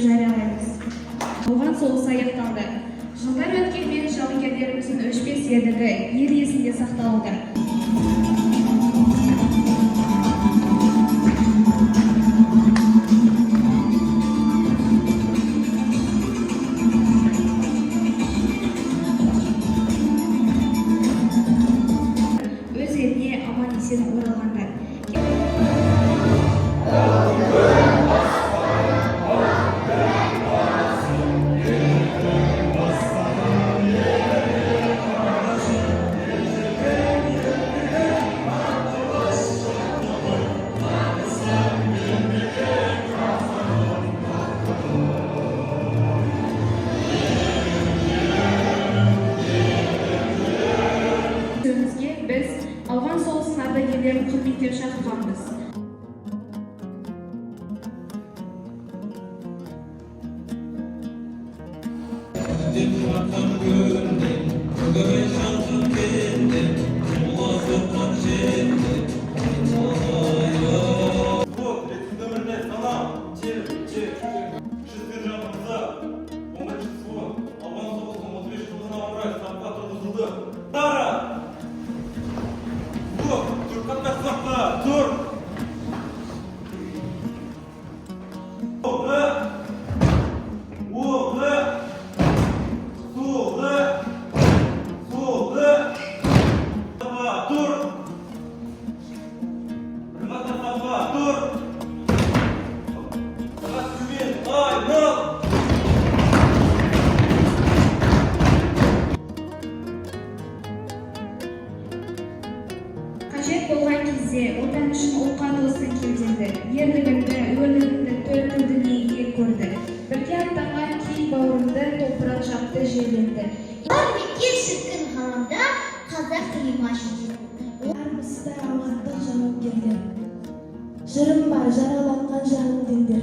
жариялаймыз. Ауған соғысы аяқталды. Жылдар өткенмен жауынгерлеріміздің өшпес ерлігі ел есінде сақталуда. Өз еліне аман есен оралғандар. Biz Afgan soğusun ardagерlerin құрметтеп шақырғанбыз. Қажет болған кезде отан үшін оққа тосын келденді, ерлігімді, өрлігімді төл дүниеге көрді. Бірге аттанған кей бауырымды топырақ жапты жерленді. Мекке шіркін ғаламда қазақ тілімашын Армысыздар ауғандық жауынгерлер. Жырым бар жараланған жаным діндер.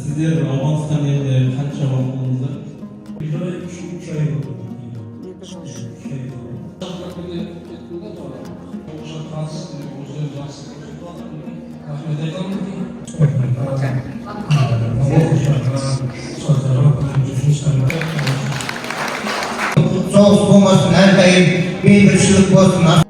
Sizler Afganistan elinde qancha vaqt bo'ldingizlar? 3 oy bo'ldi. Soğuz olmasın, her daim beyindirçilik olsun.